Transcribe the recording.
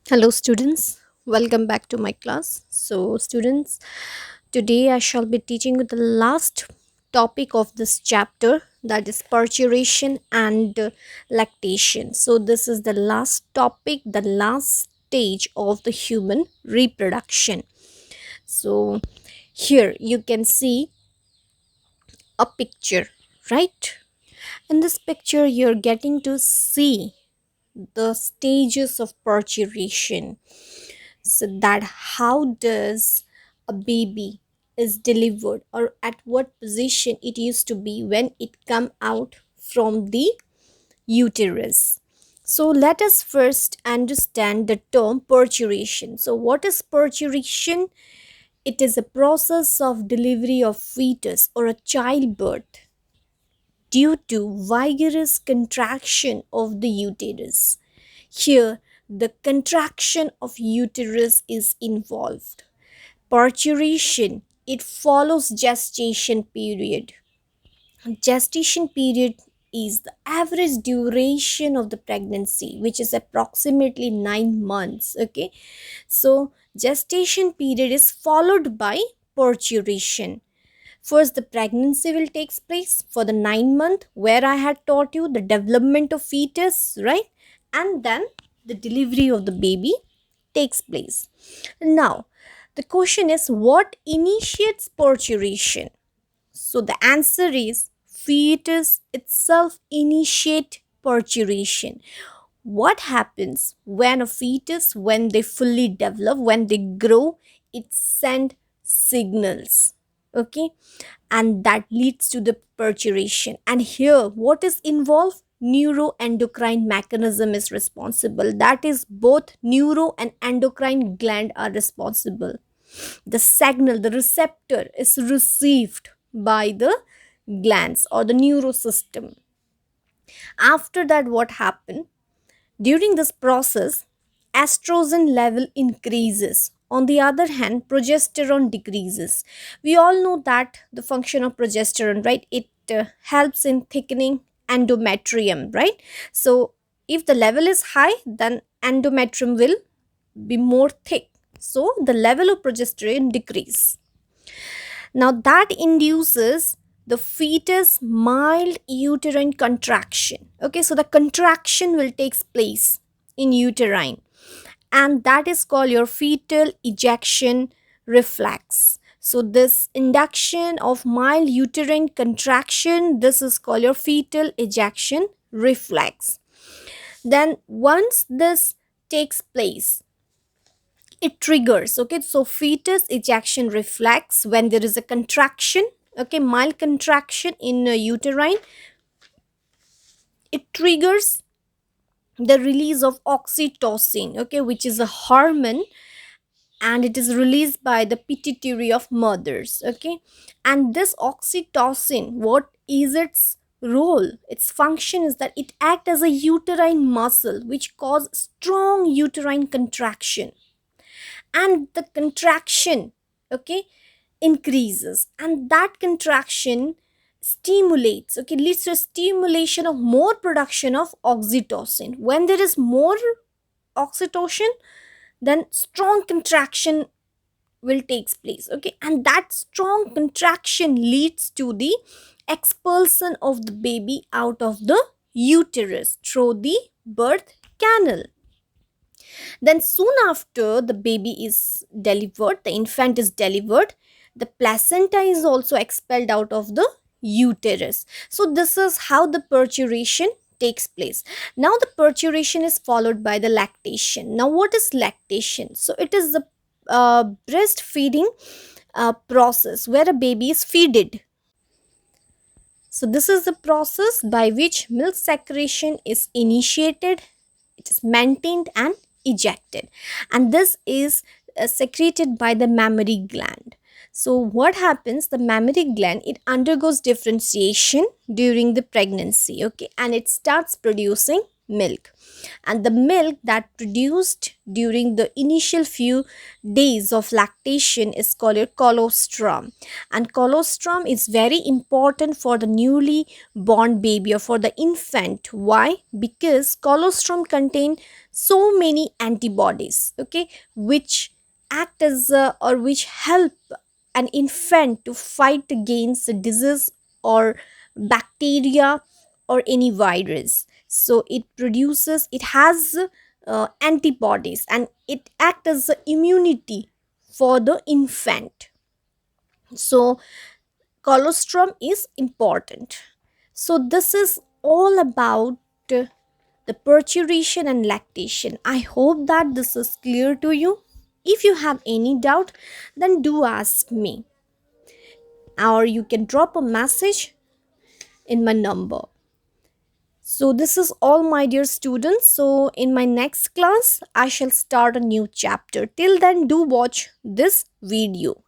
Hello, students. Welcome back to my class. So, students, today I shall be teaching you the last topic of this chapter, that is parturition and lactation. So, this is the last topic, the last stage of the human reproduction. So, here you can see a picture, right? In this picture, you're getting to see the stages of parturition, so that how does a baby is delivered, or at what position it used to be when it come out from the uterus. So let us first understand the term parturition. So what is parturition? It is a process of delivery of fetus or a childbirth due to vigorous contraction of the uterus. Here, the contraction of uterus is involved. Parturition, it follows gestation period. Gestation period is the average duration of the pregnancy, which is approximately 9 months. Okay, so gestation period is followed by parturition. First, the pregnancy will takes place for the 9 month, where I had taught you the development of fetus, right? And then the delivery of the baby takes place. Now, the question is, what initiates parturition? So the answer is fetus itself initiate parturition. What happens when a fetus, when they fully develop, when they grow, it send signals, okay, and that leads to the parturition. And here what is involved? Neuroendocrine mechanism is responsible, that is both neuro and endocrine gland are responsible. The signal, the receptor is received by the glands or the neurosystem. After that, what happened? During this process, estrogen level increases. On the other hand, progesterone decreases. We all know that the function of progesterone, right? It helps in thickening endometrium, right? So, if the level is high, then endometrium will be more thick. So, the level of progesterone decrease. Now that induces the fetus mild uterine contraction. Okay, so the contraction will take place in uterine, and that is called your fetal ejection reflex. So this induction of mild uterine contraction, this is called your fetal ejection reflex. Then once this takes place, it triggers, okay, so fetus ejection reflex, when there is a contraction, okay, mild contraction in uterine, it triggers the release of oxytocin, okay, which is a hormone, and it is released by the pituitary of mothers, okay. And this oxytocin, what is its role? Its function is that it acts as a uterine muscle which cause strong uterine contraction, and the contraction, okay, increases, and that contraction stimulates, okay, leads to a stimulation of more production of oxytocin. When there is more oxytocin, then strong contraction will takes place, okay, and that strong contraction leads to the expulsion of the baby out of the uterus through the birth canal. Then, soon after the baby is delivered, the infant is delivered, the placenta is also expelled out of the uterus. So, this is how the parturition takes place. Now, the parturition is followed by the lactation. Now, what is lactation? So, it is the breastfeeding process where a baby is feeded. So, this is the process by which milk secretion is initiated, it is maintained and ejected, and this is secreted by the mammary gland. So what happens? The mammary gland, it undergoes differentiation during the pregnancy, okay, and it starts producing milk, and the milk that produced during the initial few days of lactation is called a colostrum. And colostrum is very important for the newly born baby or for the infant. Why? Because colostrum contain so many antibodies, okay, which act as or which help an infant to fight against the disease or bacteria or any virus. So it has antibodies, and it acts as a immunity for the infant. So colostrum is important. So this is all about the parturition and lactation. I hope that this is clear to you. If you have any doubt, then do ask me, or you can drop a message in my number. So this is all, my dear students. So in my next class I shall start a new chapter. Till then, do watch this video.